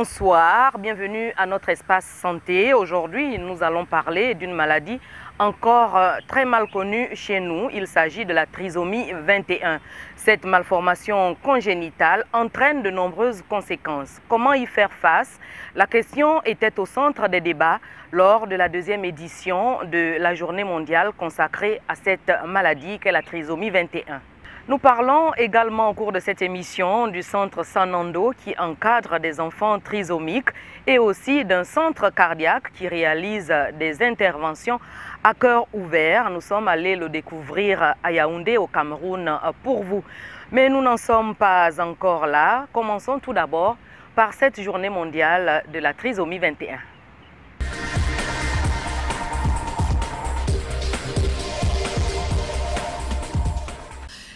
Bonsoir, bienvenue à notre espace santé. Aujourd'hui, nous allons parler d'une maladie encore très mal connue chez nous. Il s'agit de la trisomie 21. Cette malformation congénitale entraîne de nombreuses conséquences. Comment y faire face? La question était au centre des débats lors de la deuxième édition de la journée mondiale consacrée à cette maladie qu'est la trisomie 21. Nous parlons également au cours de cette émission du centre Sanando qui encadre des enfants trisomiques et aussi d'un centre cardiaque qui réalise des interventions à cœur ouvert. Nous sommes allés le découvrir à Yaoundé au Cameroun pour vous. Mais nous n'en sommes pas encore là. Commençons tout d'abord par cette journée mondiale de la trisomie 21.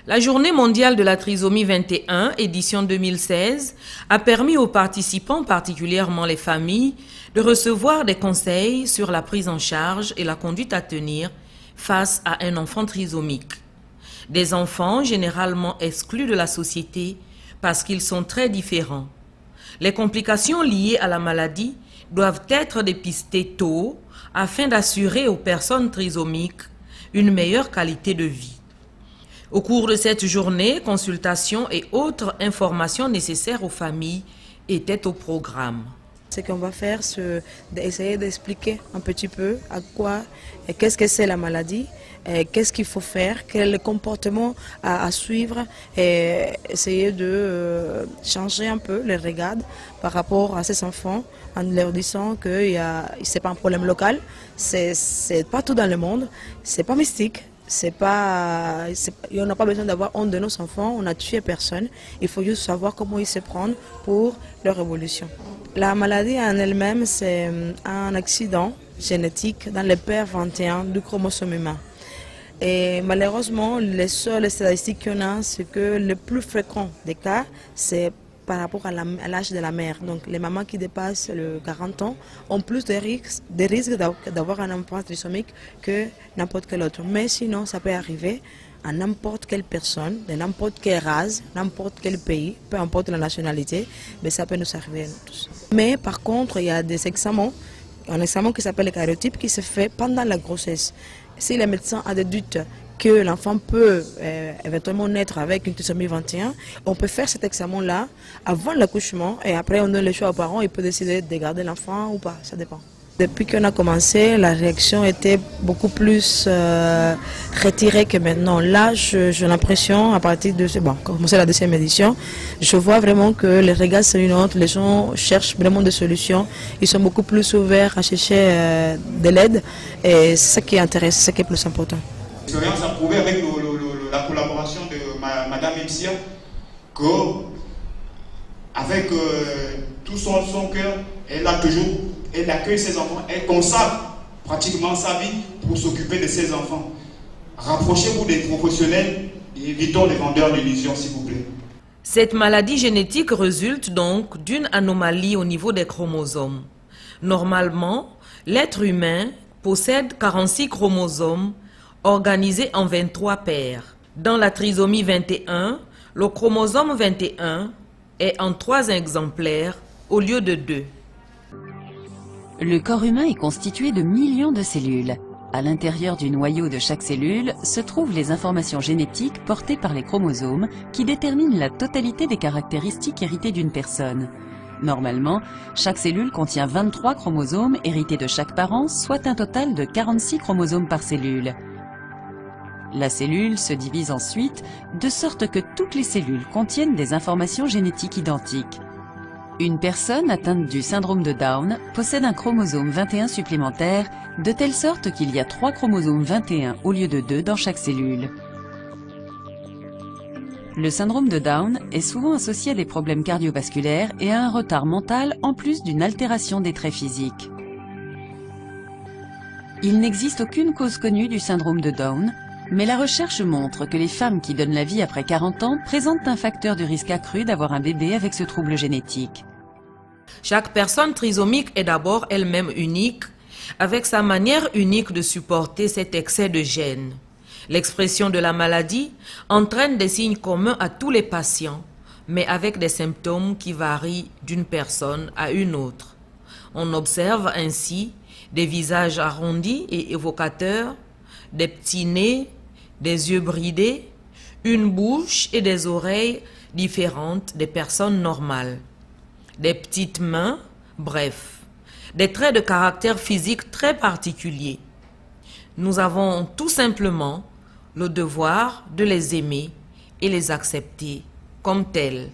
La journée mondiale de la trisomie 21, édition 2016, a permis aux participants, particulièrement les familles, de recevoir des conseils sur la prise en charge et la conduite à tenir face à un enfant trisomique. Des enfants généralement exclus de la société parce qu'ils sont très différents. Les complications liées à la maladie doivent être dépistées tôt afin d'assurer aux personnes trisomiques une meilleure qualité de vie. Au cours de cette journée, consultations et autres informations nécessaires aux familles étaient au programme. Ce qu'on va faire, c'est d'essayer d'expliquer un petit peu à quoi et qu'est-ce que c'est la maladie, qu'est-ce qu'il faut faire, quel est le comportement à suivre et essayer de changer un peu les regards par rapport à ces enfants en leur disant que ce n'est pas un problème local, c'est partout dans le monde, c'est pas mystique. On n'a pas besoin d'avoir honte de nos enfants, on n'a tué personne. Il faut juste savoir comment ils se prennent pour leur évolution. La maladie en elle-même, c'est un accident génétique dans le père 21 du chromosome humain. Et malheureusement, les seules statistiques qu'on a, c'est que le plus fréquent des cas, c'est par rapport à l'âge de la mère. Donc les mamans qui dépassent les 40 ans ont plus de risques d'avoir un enfant trisomique que n'importe quel autre. Mais sinon, ça peut arriver à n'importe quelle personne, de n'importe quelle race, n'importe quel pays, peu importe la nationalité, mais ça peut nous arriver à nous tous. Mais par contre, il y a des examens, un examen qui s'appelle le karyotype qui se fait pendant la grossesse. Si le médecin a des doutes que l'enfant peut éventuellement naître avec une trisomie 21, on peut faire cet examen-là avant l'accouchement et après on donne le choix aux parents, ils peuvent décider de garder l'enfant ou pas, ça dépend. Depuis qu'on a commencé, la réaction était beaucoup plus retirée que maintenant. Là, j'ai l'impression, à partir de commencer la deuxième édition, je vois vraiment que les regards sont une autre, les gens cherchent vraiment des solutions, ils sont beaucoup plus ouverts à chercher de l'aide et c'est ça qui intéresse, c'est ça qui est plus important. L'expérience a prouvé avec la collaboration de Madame Ipsia qu'avec tout son cœur, elle accueille ses enfants, elle consacre pratiquement sa vie pour s'occuper de ses enfants. Rapprochez-vous des professionnels et évitons les vendeurs d'illusions, s'il vous plaît. Cette maladie génétique résulte donc d'une anomalie au niveau des chromosomes. Normalement, l'être humain possède 46 chromosomes organisés en 23 paires. Dans la trisomie 21, le chromosome 21 est en 3 exemplaires au lieu de 2. Le corps humain est constitué de millions de cellules. À l'intérieur du noyau de chaque cellule se trouvent les informations génétiques portées par les chromosomes qui déterminent la totalité des caractéristiques héritées d'une personne. Normalement, chaque cellule contient 23 chromosomes hérités de chaque parent, soit un total de 46 chromosomes par cellule. La cellule se divise ensuite de sorte que toutes les cellules contiennent des informations génétiques identiques. Une personne atteinte du syndrome de Down possède un chromosome 21 supplémentaire, de telle sorte qu'il y a 3 chromosomes 21 au lieu de 2 dans chaque cellule. Le syndrome de Down est souvent associé à des problèmes cardiovasculaires et à un retard mental en plus d'une altération des traits physiques. Il n'existe aucune cause connue du syndrome de Down, mais la recherche montre que les femmes qui donnent la vie après 40 ans présentent un facteur de risque accru d'avoir un bébé avec ce trouble génétique. Chaque personne trisomique est d'abord elle-même unique, avec sa manière unique de supporter cet excès de gènes. L'expression de la maladie entraîne des signes communs à tous les patients, mais avec des symptômes qui varient d'une personne à une autre. On observe ainsi des visages arrondis et évocateurs, des petits nez, des yeux bridés, une bouche et des oreilles différentes des personnes normales, des petites mains, bref, des traits de caractère physique très particuliers. Nous avons tout simplement le devoir de les aimer et les accepter comme tels.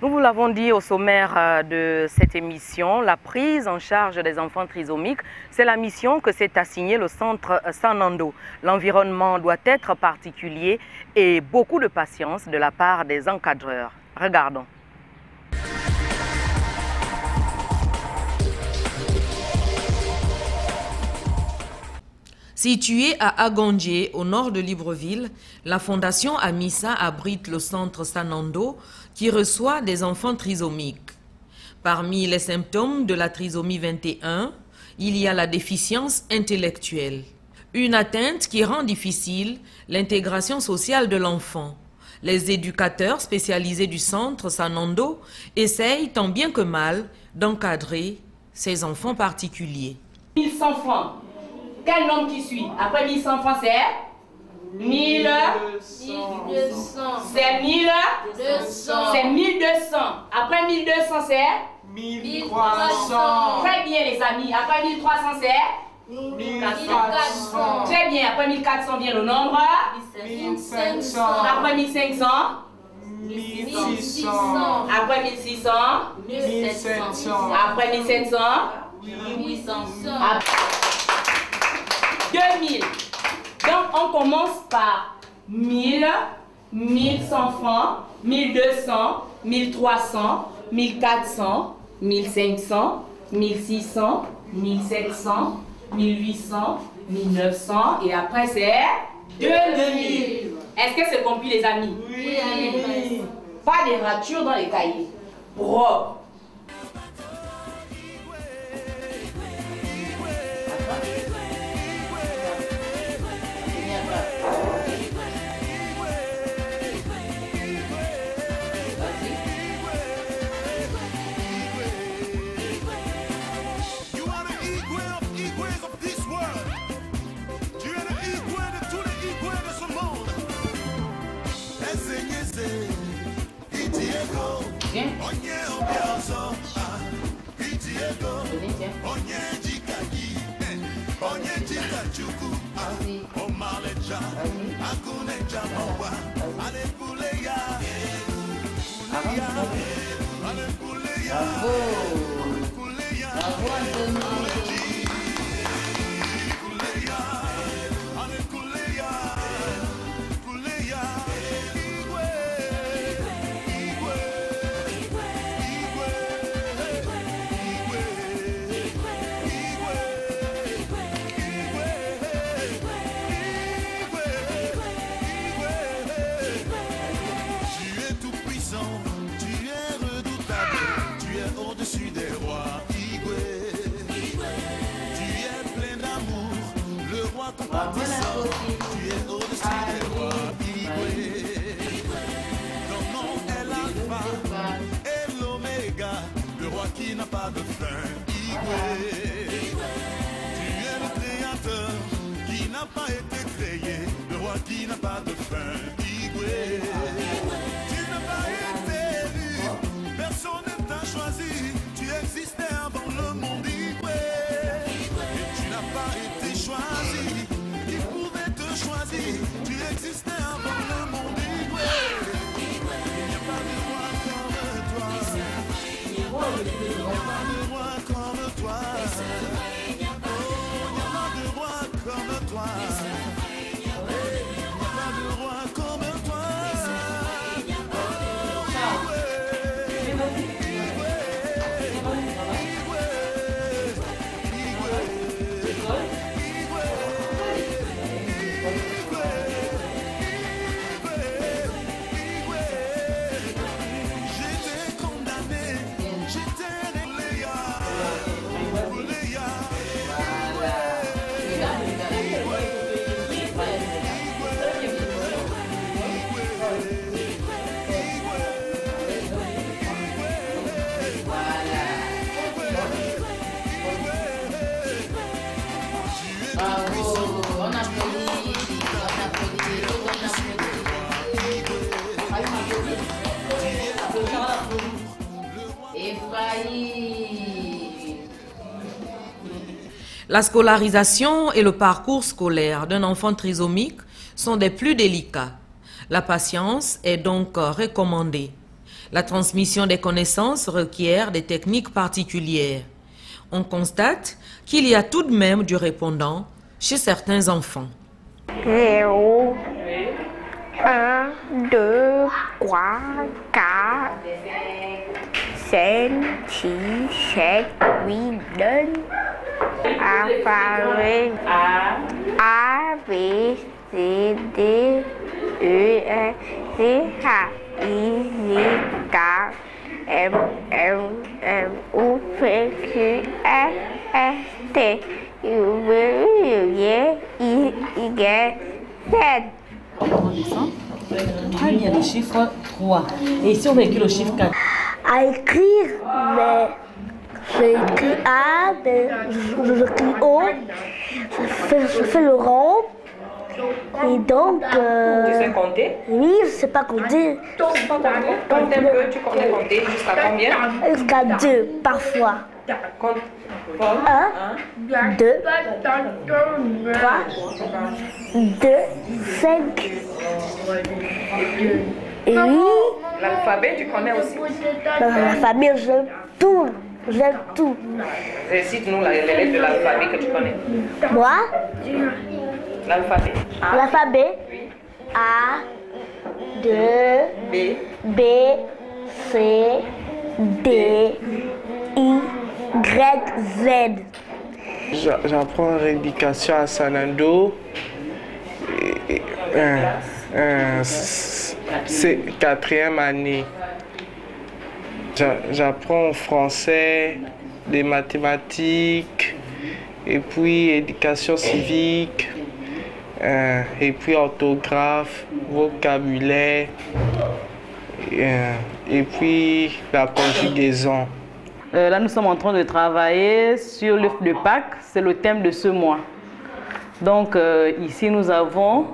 Nous vous l'avons dit au sommaire de cette émission, la prise en charge des enfants trisomiques, c'est la mission que s'est assignée le centre Sanando. L'environnement doit être particulier et beaucoup de patience de la part des encadreurs. Regardons. Située à Agondje, au nord de Libreville, la Fondation Amissa abrite le centre Sanando qui reçoit des enfants trisomiques. Parmi les symptômes de la trisomie 21, il y a la déficience intellectuelle, une atteinte qui rend difficile l'intégration sociale de l'enfant. Les éducateurs spécialisés du centre Sanando essayent tant bien que mal d'encadrer ces enfants particuliers. 1100 francs. Quel nombre qui suit? Après 1100 francs, c'est 1200. C'est 1200. C'est 1200. Après 1200, c'est 1300. Très bien, les amis. Après 1300, c'est 1400. Très bien. Après 1400 vient le nombre 1500. Après 1500, 1600. Après 1600, 1700. Après 1700, 1800. 2000. Donc on commence par 1000, 1100 francs, 1200, 1300, 1400, 1500, 1600, 1700, 1800, 1900 et après c'est 2000. Est-ce que c'est compris les amis? Oui. Pas de ratures dans les cahiers. Propre. Tu es au-dessus des rois, Igwe. La scolarisation et le parcours scolaire d'un enfant trisomique sont des plus délicats. La patience est donc recommandée. La transmission des connaissances requiert des techniques particulières. On constate qu'il y a tout de même du répondant chez certains enfants. 0, 1, 2, 3, 4, 5, 6, 7, 8, 9. Alphabet A, B, C, D, E, F, G, H, I, J, K, M, N, O, P, Q, R, S, T, U, V, W, X, Y, Z. On descend. Ah, il y a le chiffre 3. Et ici, on va écrire le chiffre 4. À écrire, mais j'écris A, mais j'écris O, je fais le rond. Et donc. Tu sais compter? Oui, je ne sais pas compter. Compte un peu, tu connais compter jusqu'à combien? Jusqu'à 2, parfois. Compte. 1, 2, 3, 2, 5. Et oui. L'alphabet, tu connais aussi? L'alphabet, j'aime tout. J'aime tout. Récite-nous les lettres de l'alphabet que tu connais. Moi? L'alphabet. L'alphabet. A, 2, B, C, D, I, Y, Z. J'apprends l'éducation à Sanando. C'est 4e année. J'apprends français, des mathématiques, et puis éducation civique, et puis orthographe, vocabulaire, et puis la conjugaison. Là, nous sommes en train de travailler sur l'œuf de Pâques. C'est le thème de ce mois. Donc, ici, nous travaillons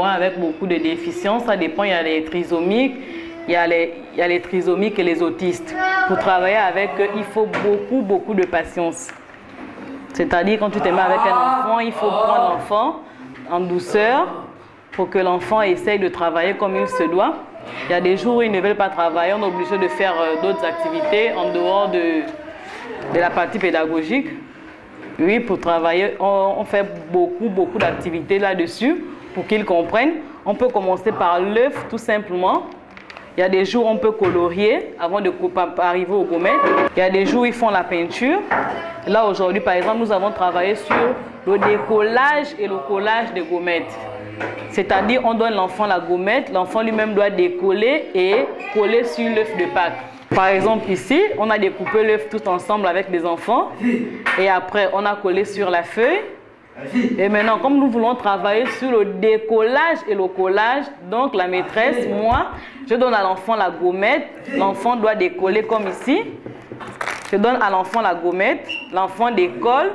avec beaucoup de déficiences. Ça dépend, il y a les trisomiques, il y a les trisomiques et les autistes. Pour travailler avec eux, il faut beaucoup de patience. C'est-à-dire, quand tu te mets avec un enfant, il faut prendre l'enfant en douceur pour que l'enfant essaye de travailler comme il se doit. Il y a des jours où ils ne veulent pas travailler, on est obligé de faire d'autres activités en dehors de la partie pédagogique. Oui, pour travailler, on fait beaucoup d'activités là-dessus pour qu'ils comprennent. On peut commencer par l'œuf tout simplement. Il y a des jours où on peut colorier avant de arriver aux gommettes. Il y a des jours où ils font la peinture. Là aujourd'hui, par exemple, nous avons travaillé sur le décollage et le collage des gommettes. C'est-à-dire, on donne l'enfant la gommette, l'enfant lui-même doit décoller et coller sur l'œuf de Pâques. Par exemple, ici, on a découpé l'œuf tout ensemble avec des enfants et après, on a collé sur la feuille. Et maintenant, comme nous voulons travailler sur le décollage et le collage, donc la maîtresse, moi, je donne à l'enfant la gommette, l'enfant doit décoller comme ici. Je donne à l'enfant la gommette, l'enfant décolle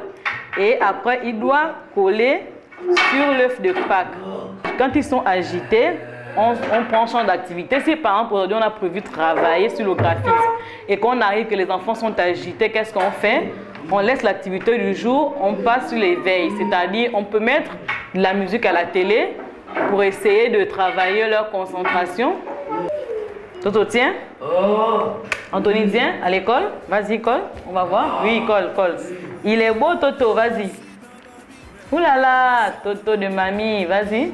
et après, il doit coller sur l'œuf de Pâques. Quand ils sont agités, on prend champ d'activité. Si par exemple aujourd'hui on a prévu travailler sur le graphisme et qu'on arrive que les enfants sont agités, qu'est-ce qu'on fait? On laisse l'activité du jour, on passe sur l'éveil. C'est-à-dire on peut mettre de la musique à la télé pour essayer de travailler leur concentration. Toto, tiens. Anthony, tiens, à l'école. Vas-y, colle. On va voir. Oui, colle. Il est beau, Toto, vas-y. Ouh là là, Toto de mamie, vas-y.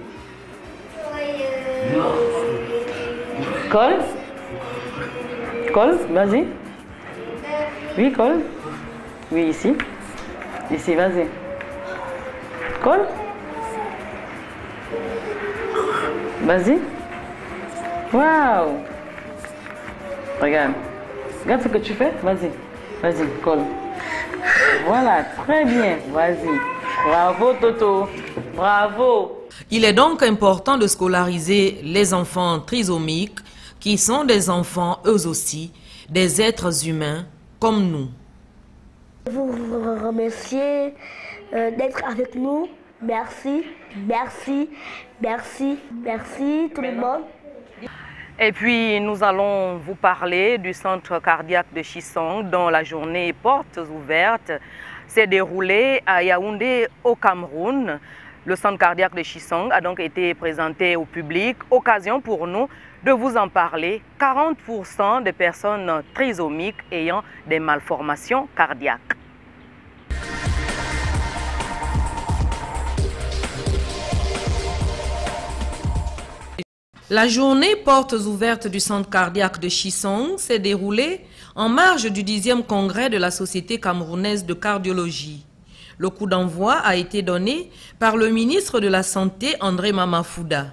Colle, vas-y. Oui, colle. Oui, ici. Ici, vas-y. Colle. Vas-y. Waouh. Regarde. Regarde ce que tu fais. Vas-y. Vas-y, colle. Voilà, très bien. Vas-y. Bravo, Toto. Bravo. Il est donc important de scolariser les enfants trisomiques qui sont des enfants eux aussi, des êtres humains comme nous. Je vous remercie d'être avec nous. Merci tout le monde. Et puis, nous allons vous parler du centre cardiaque de Chisong, dont la journée est portes ouvertes. s'est déroulé à Yaoundé au Cameroun. Le centre cardiaque de Chisong a donc été présenté au public. Occasion pour nous de vous en parler. 40% des personnes trisomiques ayant des malformations cardiaques. La journée portes ouvertes du centre cardiaque de Chisong s'est déroulée en marge du 10e congrès de la Société camerounaise de cardiologie. Le coup d'envoi a été donné par le ministre de la Santé, André Mamafouda.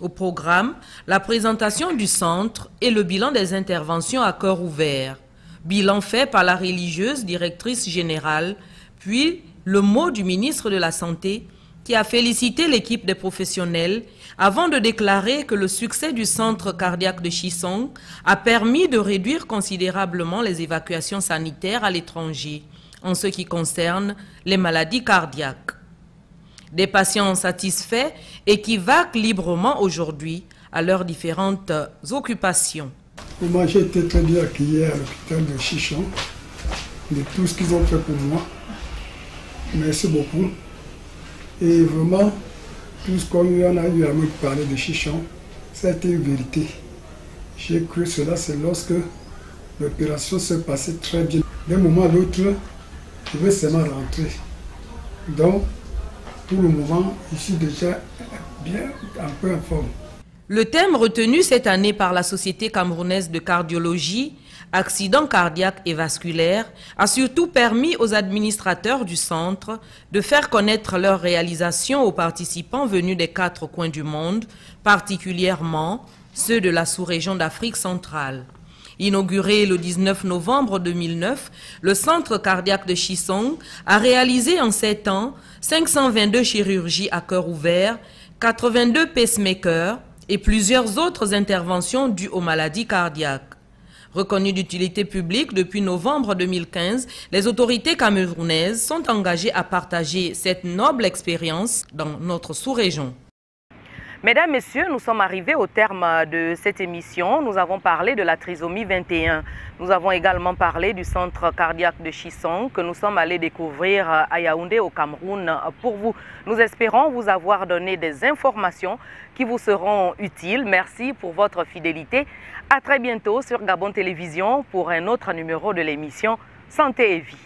Au programme, la présentation du centre et le bilan des interventions à cœur ouvert. Bilan fait par la religieuse directrice générale, puis le mot du ministre de la Santé qui a félicité l'équipe des professionnels avant de déclarer que le succès du centre cardiaque de Chisong a permis de réduire considérablement les évacuations sanitaires à l'étranger en ce qui concerne les maladies cardiaques. Des patients satisfaits et qui vaquent librement aujourd'hui à leurs différentes occupations. Moi, j'ai été très bien accueilli à l'hôpital de Chisong, de tout ce qu'ils ont fait pour moi. Merci beaucoup. Et vraiment, tout ce qu'on a eu à me parler de Chisong, ça a été une vérité. J'ai cru cela, c'est lorsque l'opération s'est passée très bien. D'un moment à l'autre, je vais seulement rentrer. Donc, pour le moment, je suis déjà bien, un peu en forme. Le thème retenu cette année par la Société camerounaise de cardiologie, accidents cardiaques et vasculaires, a surtout permis aux administrateurs du centre de faire connaître leurs réalisations aux participants venus des 4 coins du monde, particulièrement ceux de la sous-région d'Afrique centrale. Inauguré le 19 novembre 2009, le centre cardiaque de Chisong a réalisé en 7 ans 522 chirurgies à cœur ouvert, 82 pacemakers et plusieurs autres interventions dues aux maladies cardiaques. Reconnues d'utilité publique depuis novembre 2015, les autorités camerounaises sont engagées à partager cette noble expérience dans notre sous-région. Mesdames, Messieurs, nous sommes arrivés au terme de cette émission. Nous avons parlé de la trisomie 21. Nous avons également parlé du centre cardiaque de Chisong que nous sommes allés découvrir à Yaoundé au Cameroun pour vous. Nous espérons vous avoir donné des informations qui vous seront utiles. Merci pour votre fidélité. À très bientôt sur Gabon Télévision pour un autre numéro de l'émission Santé et Vie.